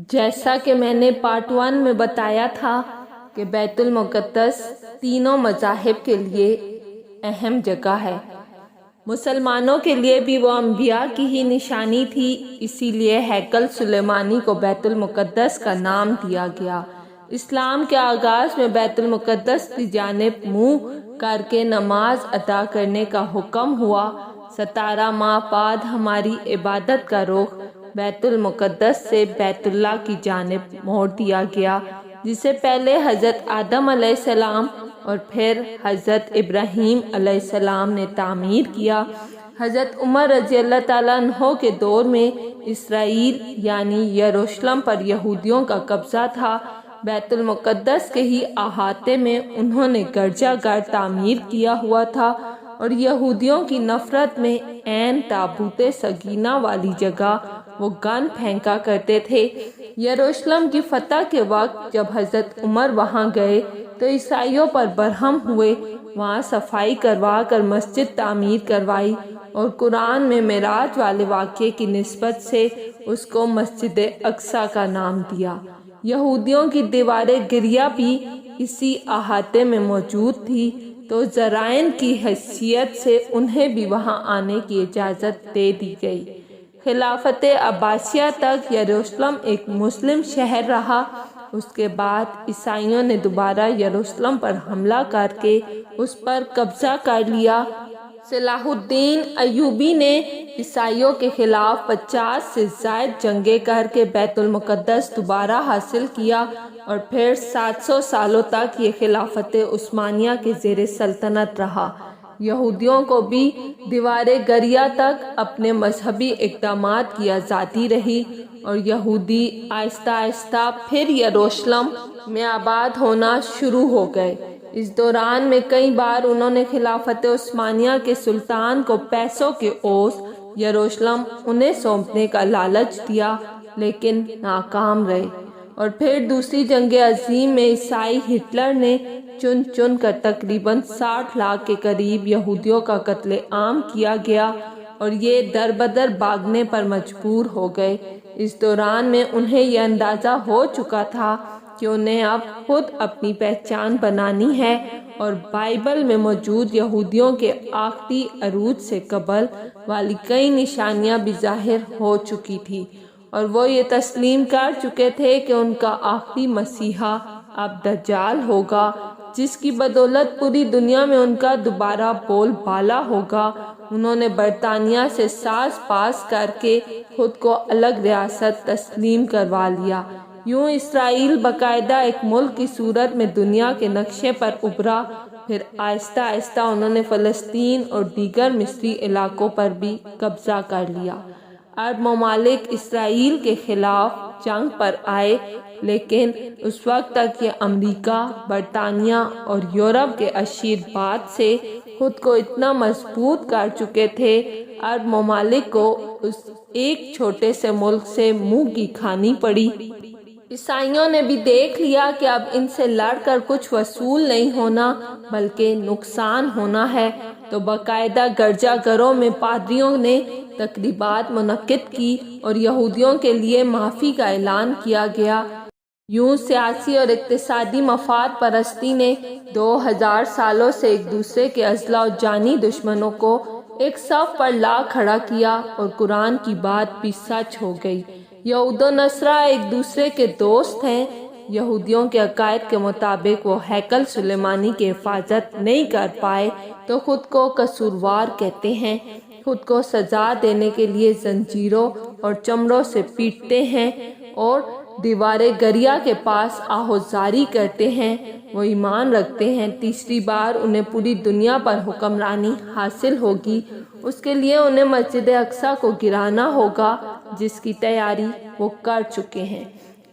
جیسا کہ میں نے پارٹ 1 میں بتایا تھا کہ بیت المقدس تینوں مذاہب کے لیے اہم جگہ ہے۔ مسلمانوں کے لیے بھی وہ انبیاء کی ہی نشانی تھی، اسی لیے ہیکل سلیمانی کو بیت المقدس کا نام دیا گیا۔ اسلام کے آغاز میں بیت المقدس کی جانب منہ کر کے نماز ادا کرنے کا حکم ہوا۔ 17 ماہ بعد ہماری عبادت کا رخ بیت المقدس سے بیت اللہ کی جانب موڑ دیا گیا، جسے پہلے حضرت آدم علیہ السلام اور پھر حضرت ابراہیم علیہ السلام نے تعمیر کیا۔ حضرت عمر رضی اللہ تعالیٰ عنہ کے دور میں اسرائیل یعنی یروشلم پر یہودیوں کا قبضہ تھا۔ بیت المقدس کے ہی احاطے میں انہوں نے گرجا گھر تعمیر کیا ہوا تھا اور یہودیوں کی نفرت میں عین تابوت سکینہ والی جگہ وہ گند پھینکا کرتے تھے۔ یروشلم کی فتح کے وقت جب حضرت عمر وہاں گئے تو عیسائیوں پر برہم ہوئے، وہاں صفائی کروا کر مسجد تعمیر کروائی اور قرآن میں معراج والے واقعے کی نسبت سے اس کو مسجد اقصیٰ کا نام دیا۔ یہودیوں کی دیوار گریہ بھی اسی احاطے میں موجود تھی، تو ذرائع کی حیثیت سے انہیں بھی وہاں آنے کی اجازت دے دی گئی۔ خلافت عباسیہ تک یروشلم ایک مسلم شہر رہا۔ اس کے بعد عیسائیوں نے دوبارہ یروشلم پر حملہ کر کے اس پر قبضہ کر لیا۔ صلاح الدین ایوبی نے عیسائیوں کے خلاف 50 سے زائد جنگیں کر کے بیت المقدس دوبارہ حاصل کیا اور پھر 700 سالوں تک یہ خلافت عثمانیہ کے زیر سلطنت رہا۔ یہودیوں کو بھی دیوار گریہ تک اپنے مذہبی اقدامات کی آزادی رہی اور یہودی آہستہ آہستہ پھر یروشلم میں آباد ہونا شروع ہو گئے۔ اس دوران میں کئی بار انہوں نے خلافت عثمانیہ کے سلطان کو پیسوں کے عوض یروشلم انہیں سونپنے کا لالچ دیا، لیکن ناکام رہے۔ اور پھر دوسری جنگ عظیم میں عیسائی ہٹلر نے چن چن کر تقریباً 60 لاکھ کے قریب یہودیوں کا قتل عام کیا گیا اور یہ در بدر بھاگنے پر مجبور ہو گئے۔ اس دوران میں انہیں یہ اندازہ ہو چکا تھا کہ انہیں اب خود اپنی پہچان بنانی ہے اور بائبل میں موجود یہودیوں کے آخری عروج سے قبل والی کئی نشانیاں بھی ظاہر ہو چکی تھی اور وہ یہ تسلیم کر چکے تھے کہ ان کا آخری مسیحا اب دجال ہوگا، جس کی بدولت پوری دنیا میں ان کا دوبارہ بول بالا ہوگا۔ انہوں نے برطانیہ سے ساز پاس کر کے خود کو الگ ریاست تسلیم کروا لیا۔ یوں اسرائیل باقاعدہ ایک ملک کی صورت میں دنیا کے نقشے پر ابھرا، پھر آہستہ آہستہ انہوں نے فلسطین اور دیگر مصری علاقوں پر بھی قبضہ کر لیا۔ عرب ممالک اسرائیل کے خلاف جنگ پر آئے، لیکن اس وقت تک یہ امریکہ، برطانیہ اور یورپ کے آشیرواد سے خود کو اتنا مضبوط کر چکے تھے، عرب ممالک کو اس ایک چھوٹے سے ملک سے منہ کی کھانی پڑی۔ عیسائیوں نے بھی دیکھ لیا کہ اب ان سے لڑ کر کچھ وصول نہیں ہونا بلکہ نقصان ہونا ہے، تو باقاعدہ گرجا گھروں میں پادریوں نے تقریبات منعقد کی اور یہودیوں کے لیے معافی کا اعلان کیا گیا۔ یوں سیاسی اور اقتصادی مفاد پرستی نے 2000 سالوں سے ایک دوسرے کے اضلاع و جانی دشمنوں کو ایک صف پر لا کھڑا کیا اور قرآن کی بات بھی سچ ہو گئی۔ یہود و نصارہ ایک دوسرے کے دوست ہیں۔ یہودیوں کے عقائد کے مطابق وہ ہیکل سلیمانی کی حفاظت نہیں کر پائے تو خود کو قصوروار کہتے ہیں، خود کو سزا دینے کے لیے زنجیروں اور چمڑوں سے پیٹتے ہیں اور دیوار گریہ کے پاس آہوزاری کرتے ہیں۔ وہ ایمان رکھتے ہیں تیسری بار انہیں پوری دنیا پر حکمرانی حاصل ہوگی، اس کے لیے انہیں مسجد اقصیٰ کو گرانا ہوگا، جس کی تیاری وہ کر چکے ہیں۔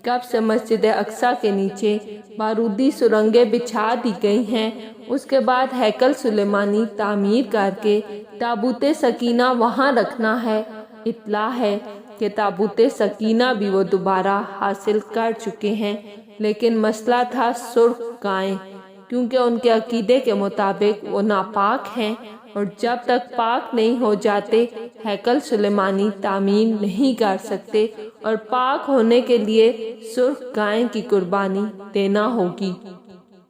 کب سے مسجد اقصیٰ کے نیچے بارودی سرنگیں بچھا دی گئی ہیں، اس کے بعد ہیکل سلیمانی تعمیر کر کے تابوت سکینہ وہاں رکھنا ہے۔ اطلاع ہے کہ تابوت سکینہ بھی وہ دوبارہ حاصل کر چکے ہیں، لیکن مسئلہ تھا سرخ گائے، کیونکہ ان کے عقیدے کے مطابق وہ ناپاک ہیں اور جب تک پاک نہیں ہو جاتے ہیکل سلیمانی تعمیر نہیں کر سکتے۔ اور پاک ہونے کے لیے سرخ گائے کی قربانی دینا ہوگی۔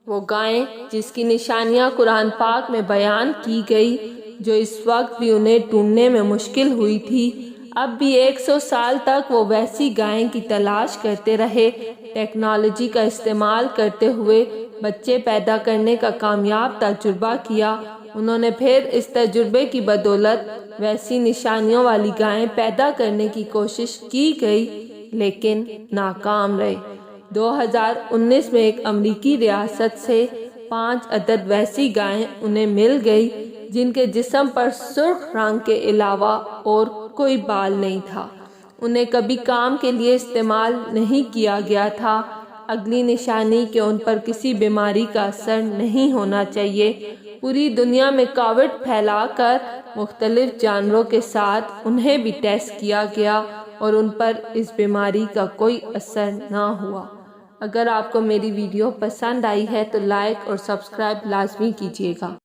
وہ گائیں جس کی نشانیاں قرآن پاک میں بیان کی گئی، جو اس وقت بھی انہیں ڈھونڈنے میں مشکل ہوئی تھی، اب بھی 100 سال تک وہ ویسی گائیں کی تلاش کرتے رہے۔ ٹیکنالوجی کا استعمال کرتے ہوئے بچے پیدا کرنے کا کامیاب تجربہ کیا۔ انہوں نے پھر اس تجربے کی بدولت ویسی نشانیوں والی گائیں پیدا کرنے کی کوشش کی گئی، لیکن ناکام رہے۔ 2019 میں ایک امریکی ریاست سے 5 عدد ویسی گائیں انہیں مل گئی جن کے جسم پر سرخ رنگ کے علاوہ اور کوئی بال نہیں تھا۔ انہیں کبھی کام کے لیے استعمال نہیں کیا گیا تھا۔ اگلی نشانی کہ ان پر کسی بیماری کا اثر نہیں ہونا چاہیے۔ پوری دنیا میں کووڈ پھیلا کر مختلف جانوروں کے ساتھ انہیں بھی ٹیسٹ کیا گیا اور ان پر اس بیماری کا کوئی اثر نہ ہوا۔ اگر آپ کو میری ویڈیو پسند آئی ہے تو لائک اور سبسکرائب لازمی کیجیے گا۔